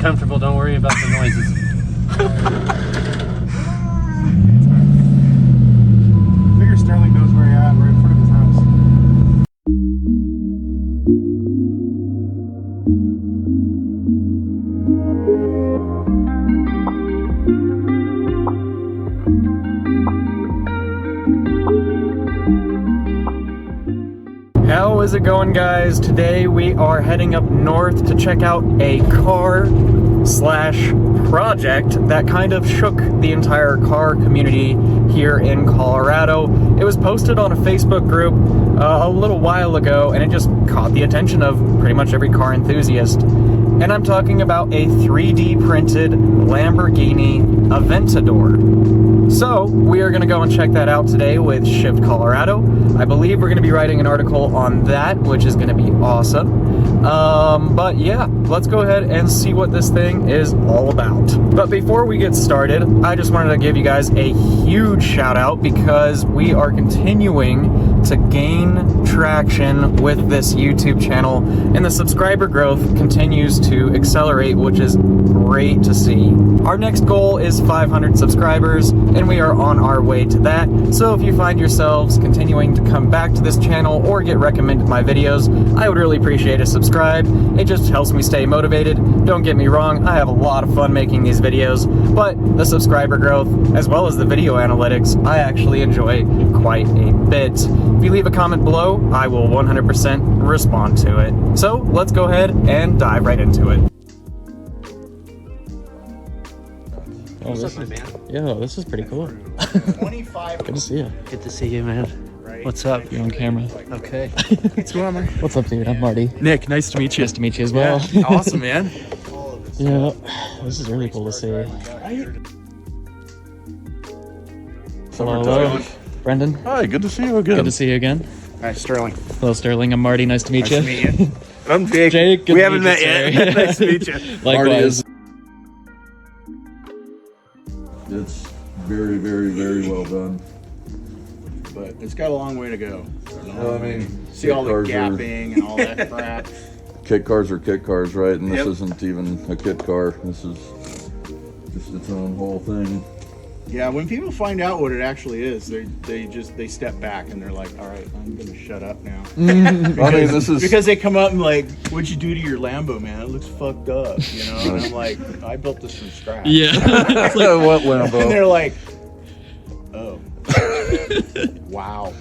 comfortable. Don't worry about the noises. I figure Sterling knows where you're at. We're in front of his house. How is it going, guys? Today we are heading up north to check out a car/project that kind of shook the entire car community here in Colorado. It was posted on a Facebook group a little while ago, and it just caught the attention of pretty much every car enthusiast. And I'm talking about a 3D printed Lamborghini Aventador. So we are going to go and check that out today with Shift Colorado. I believe we're going to be writing an article on that, which is going to be awesome. But yeah, let's go ahead and see what this thing is all about. But before we get started, I just wanted to give you guys a huge shout out because we are continuing to gain traction with this YouTube channel, and the subscriber growth continues to accelerate, which is great to see. Our next goal is 500 subscribers, and we are on our way to that. So if you find yourselves continuing to come back to this channel or get recommended my videos, I would really appreciate a subscribe. It just helps me stay motivated. Don't get me wrong, I have a lot of fun making these videos, but the subscriber growth, as well as the video analytics, I actually enjoy quite a bit. If you leave a comment below, I will 100% respond to it. So let's go ahead and dive right into it. Oh, what's up, my man? Yo, this is pretty cool. 25. Good to see you. Good to see you, man. What's up? You're on camera. Okay. What's going on, man? What's up, dude? I'm Marty. Nick, nice to meet you. Nice to meet you as well. Yeah, awesome, man. Yeah, this is really cool to see. Hello, Brendan. Hi, good to see you again. Good to see you again. Hi, Sterling. Hello, Sterling. I'm Marty. Nice to meet you. Nice to meet you. I'm Jake. Jake, good We to haven't meet met you, yet. sir. Nice to meet you. Likewise. It's very, very, very well done. But it's got a long way to go. Well, I mean, See all the kit cars are- gapping and all that crap. Kit cars are kit cars, right? And this Yep. isn't even a kit car. This is just its own whole thing. Yeah, when people find out what it actually is, they step back and they're like, all right, I'm gonna shut up now. I mean, this is Because they come up and like, what'd you do to your Lambo, man? It looks fucked up, you know? And I'm like, I built this from scratch. Yeah. what Lambo? And they're like, oh. Wow.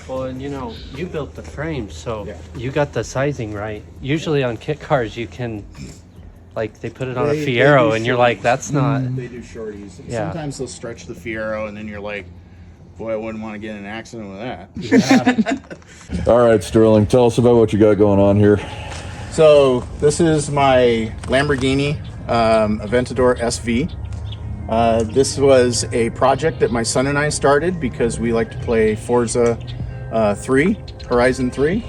Well, and you know, you built the frame, so Yeah. you got the sizing right. Usually on kit cars, you can, like, they put it on They a do Fiero, and you're shorties. like, that's not. They do shorties. Yeah. Sometimes they'll stretch the Fiero, and then you're like, boy, I wouldn't want to get in an accident with that. All right, Sterling, tell us about what you got going on here. So this is my Lamborghini Aventador SV. This was a project that my son and I started because we like to play Forza 3, Horizon 3.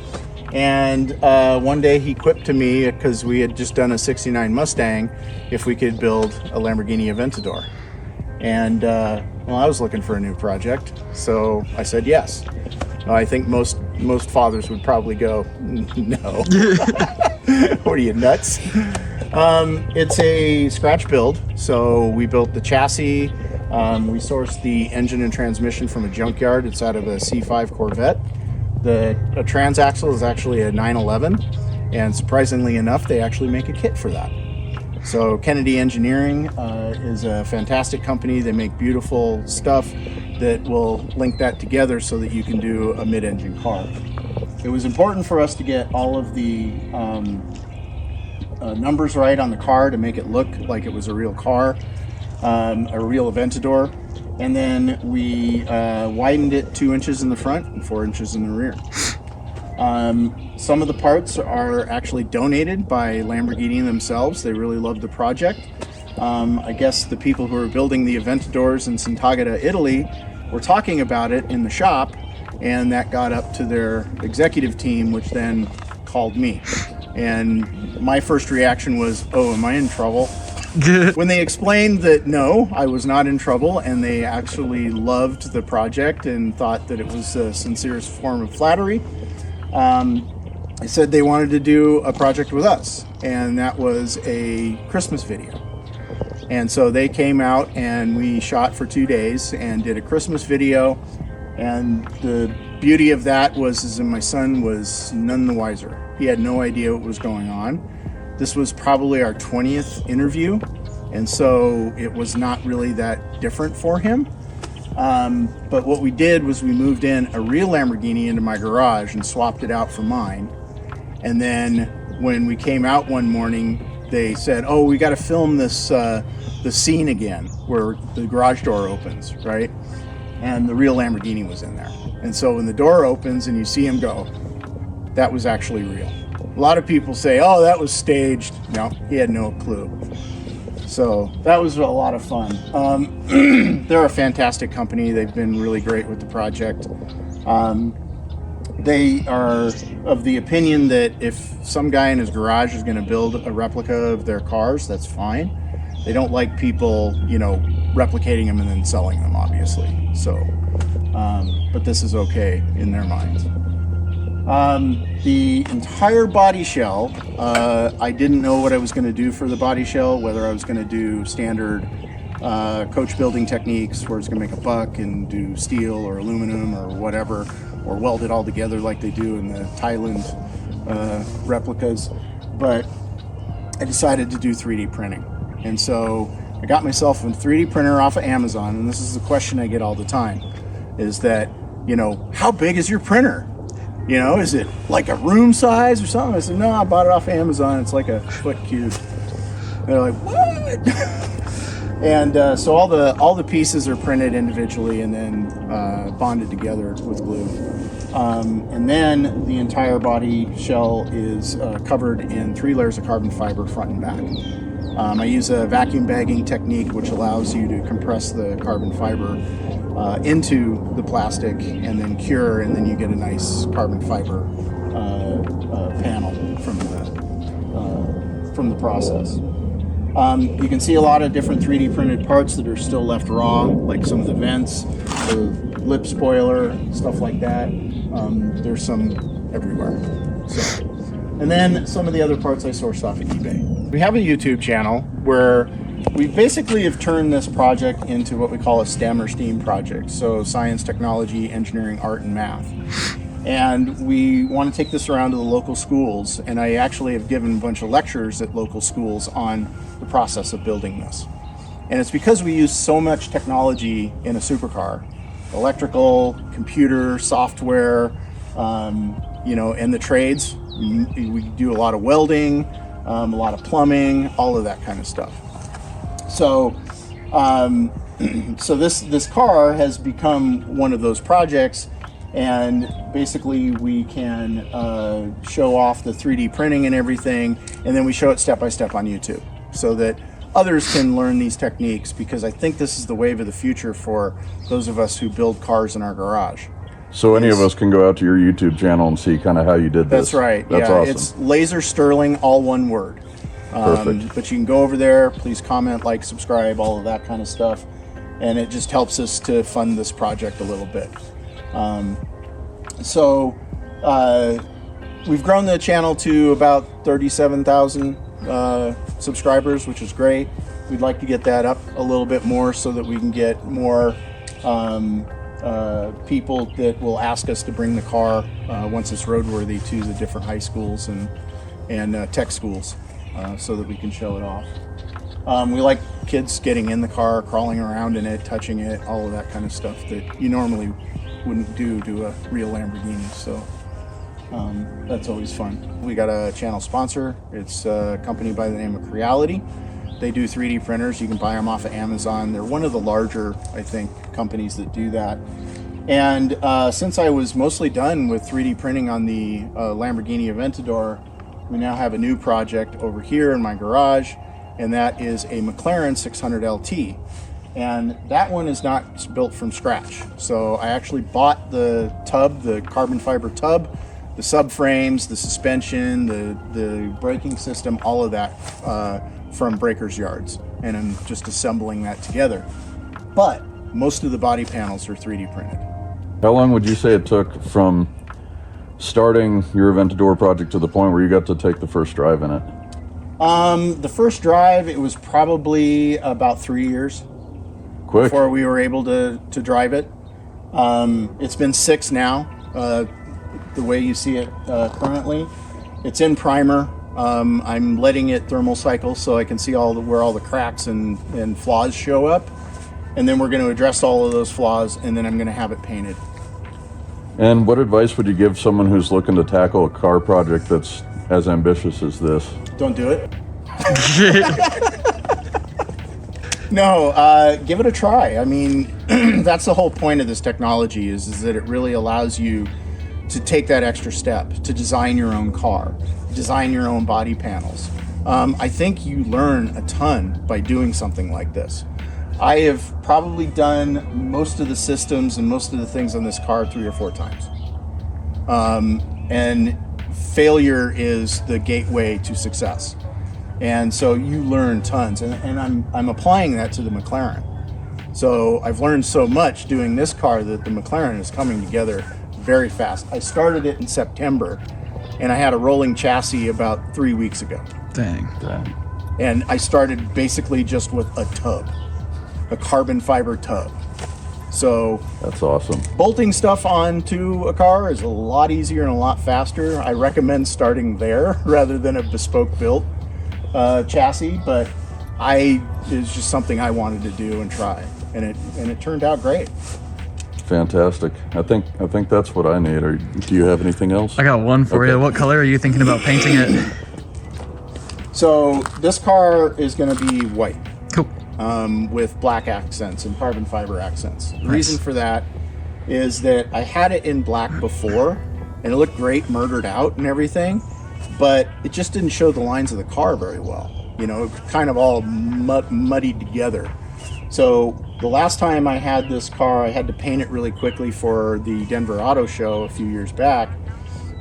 And one day he quipped to me, because we had just done a 69 Mustang, if we could build a Lamborghini Aventador. And well, I was looking for a new project, so I said yes. I think most fathers would probably go, no. What are you, nuts? It's a scratch build, so we built the chassis. We sourced the engine and transmission from a junkyard. It's out of a C5 Corvette. The transaxle is actually a 911, and surprisingly enough, they actually make a kit for that. So Kennedy Engineering is a fantastic company. They make beautiful stuff that will link that together so that you can do a mid-engine car. It was important for us to get all of the numbers right on the car to make it look like it was a real car, a real Aventador. And then we widened it 2 inches in the front and 4 inches in the rear. Some of the parts are actually donated by Lamborghini themselves. They really loved the project. I guess the people who are building the Aventadors in Sant'Agata, Italy, were talking about it in the shop, and that got up to their executive team, which then called me. And my first reaction was, oh, am I in trouble? When they explained that no, I was not in trouble, and they actually loved the project and thought that it was the sincerest form of flattery, they said they wanted to do a project with us, and that was a Christmas video. And so they came out and we shot for 2 days and did a Christmas video. And the beauty of that was my son was none the wiser. He had no idea what was going on. This was probably our 20th interview, and so it was not really that different for him. But what we did was we moved in a real Lamborghini into my garage and swapped it out for mine. And then when we came out one morning, they said, "Oh, we got to film this the scene again where the garage door opens, right?" And the real Lamborghini was in there. And so when the door opens and you see him go, that was actually real. A lot of people say, "Oh, that was staged." No, he had no clue. So that was a lot of fun. They're a fantastic company. They've been really great with the project. They are of the opinion that if some guy in his garage is going to build a replica of their cars, that's fine. They don't like people, replicating them and then selling them, obviously. So, but this is okay in their minds. The entire body shell, I didn't know what I was going to do for the body shell, whether I was going to do standard coach building techniques where it's going to make a buck and do steel or aluminum or whatever, or weld it all together like they do in the Thailand replicas. But I decided to do 3D printing. And so I got myself a 3D printer off of Amazon, and this is the question I get all the time, is that, how big is your printer? Is it like a room size or something? I said, no, I bought it off of Amazon. It's like a foot cube. They're like, what? And so all the pieces are printed individually and then bonded together with glue. And then the entire body shell is covered in 3 layers of carbon fiber front and back. I use a vacuum bagging technique which allows you to compress the carbon fiber into the plastic and then cure, and then you get a nice carbon fiber panel from the process. You can see a lot of different 3D printed parts that are still left raw, like some of the vents, the lip spoiler, stuff like that. There's some everywhere. So, and then some of the other parts I sourced off of eBay. We have a YouTube channel where we basically have turned this project into what we call a STEM or STEAM project. So science, technology, engineering, art, and math. And we want to take this around to the local schools. And I actually have given a bunch of lectures at local schools on the process of building this. And it's because we use so much technology in a supercar, electrical, computer, software, and the trades. We do a lot of welding, a lot of plumbing, all of that kind of stuff. So, so this car has become one of those projects, and basically we can show off the 3D printing and everything, and then we show it step by step on YouTube so that others can learn these techniques, because I think this is the wave of the future for those of us who build cars in our garage. So any of us can go out to your YouTube channel and see kind of how you did this. That's right. That's yeah, awesome. It's Laser Sterling, all one word. Perfect. But you can go over there, please comment, like, subscribe, all of that kind of stuff. And it just helps us to fund this project a little bit. We've grown the channel to about 37,000 subscribers, which is great. We'd like to get that up a little bit more so that we can get more people that will ask us to bring the car once it's roadworthy to the different high schools and tech schools so that we can show it off. We like kids getting in the car, crawling around in it, touching it, all of that kind of stuff that you normally wouldn't do to a real Lamborghini. So that's always fun. We got a channel sponsor. It's a company by the name of Creality. They do 3D printers. You can buy them off of Amazon. They're one of the larger, I think, companies that do that. And since I was mostly done with 3D printing on the Lamborghini Aventador, we now have a new project over here in my garage, and that is a McLaren 600 LT. And that one is not built from scratch. So I actually bought the tub, the carbon fiber tub, the subframes, the suspension, the braking system, all of that from breakers yards, and I'm just assembling that together. But most of the body panels are 3D printed. How long would you say it took from starting your Aventador project to the point where you got to take the first drive in it? The first drive, it was probably about 3 years Quick. before we were able to drive it. It's been 6 now, the way you see it currently. It's in primer. I'm letting it thermal cycle so I can see where all the cracks and flaws show up. And then we're going to address all of those flaws, and then I'm going to have it painted. And what advice would you give someone who's looking to tackle a car project that's as ambitious as this? Don't do it. No, give it a try. I mean, that's the whole point of this technology is that it really allows you to take that extra step, to design your own car, design your own body panels. I think you learn a ton by doing something like this. I have probably done most of the systems and most of the things on this car 3 or 4 times. And failure is the gateway to success. And so you learn tons, and I'm applying that to the McLaren. So I've learned so much doing this car that the McLaren is coming together very fast. I started it in September, and I had a rolling chassis about 3 weeks ago. Dang. And I started basically just with a tub, a carbon fiber tub. So That's awesome. bolting stuff onto a car is a lot easier and a lot faster. I recommend starting there rather than a bespoke built chassis, but it's just something I wanted to do and try, and it turned out great. Fantastic. I think that's what I need. Do you have anything else? I got one for Okay. you. What color are you thinking about painting it? So this car is going to be white. Cool. With black accents and carbon fiber accents. The reason for that is that I had it in black before, and it looked great murdered out and everything, but it just didn't show the lines of the car very well. You know, it kind of all muddied together. So the last time I had this car, I had to paint it really quickly for the Denver Auto Show a few years back,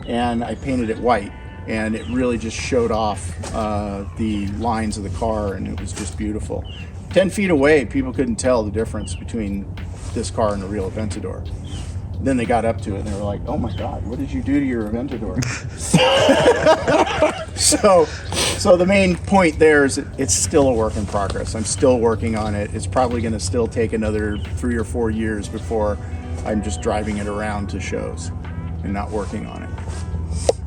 and I painted it white. And it really just showed off the lines of the car, and it was just beautiful. 10 feet away, people couldn't tell the difference between this car and a real Aventador. Then they got up to it and they were like, oh my God, what did you do to your Aventador? So the main point there is it's still a work in progress. I'm still working on it. It's probably going to still take another 3 or 4 years before I'm just driving it around to shows and not working on it.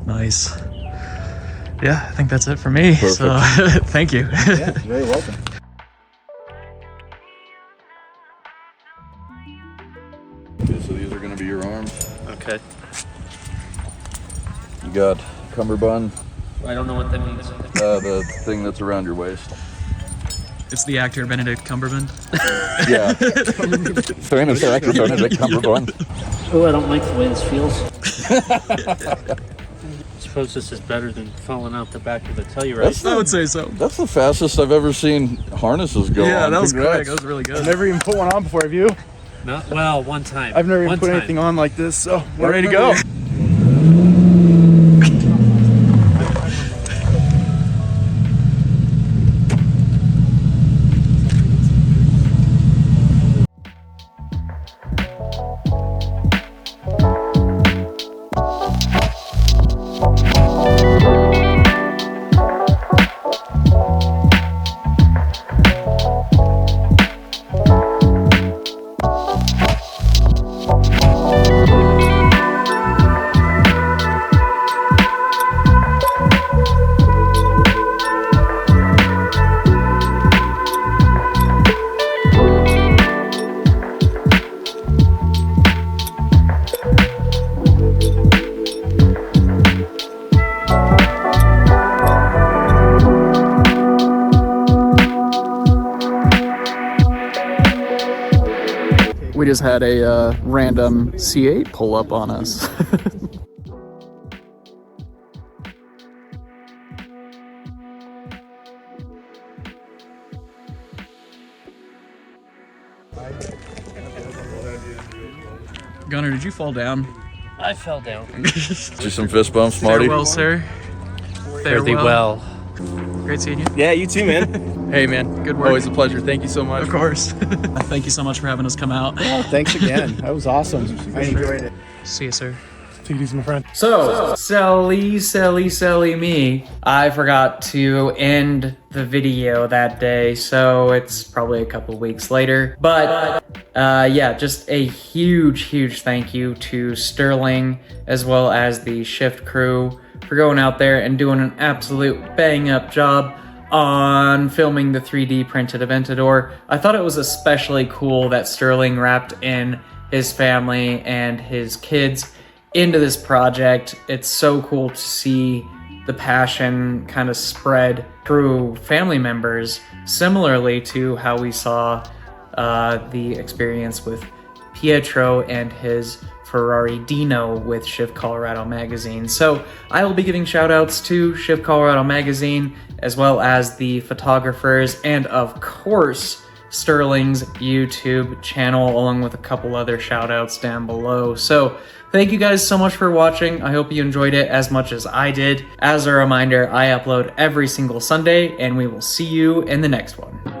Nice. Yeah, I think that's it for me. Perfect. So thank you. Yeah, you're very welcome. Okay, so these are going to be your arms. Okay. You got cummerbund, I don't know what that means. the thing that's around your waist. It's the actor Benedict Cumberbatch. Yeah. Famous actor Benedict Cumberbatch. Oh, I don't like the way this feels. I suppose this is better than falling out the back of the Telluride. I would say so. That's the fastest I've ever seen harnesses go Yeah, on. that was Congrats. quick. That was really good. Never even put one on before, have you? Not, well, one time. I've never even One put time. anything on like this, so we're ready to go. We just had a random C8 pull up on us. Gunnar, did you fall down? I fell down. Just some fist bumps, Marty. Farewell, sir. Fare thee well. Great seeing you. Yeah, you too, man. Hey, man. Good work. Always a pleasure. Thank you so much. Of course. Thank you so much for having us come out. Thanks again. That was awesome. I enjoyed it. See you, sir. Take it easy, my friend. So, silly me. I forgot to end the video that day, so it's probably a couple weeks later. But, yeah, just a huge thank you to Sterling, as well as the Shift crew, for going out there and doing an absolute bang-up job on filming the 3D printed Aventador. I thought it was especially cool that Sterling wrapped in his family and his kids into this project. It's so cool to see the passion kind of spread through family members, similarly to how we saw the experience with Pietro and his Ferrari Dino with Shift Colorado Magazine. So I will be giving shout outs to Shift Colorado Magazine, as well as the photographers, and of course Sterling's YouTube channel, along with a couple other shout outs down below. So thank you guys so much for watching. I hope you enjoyed it as much as I did. As a reminder, I upload every single Sunday, and we will see you in the next one.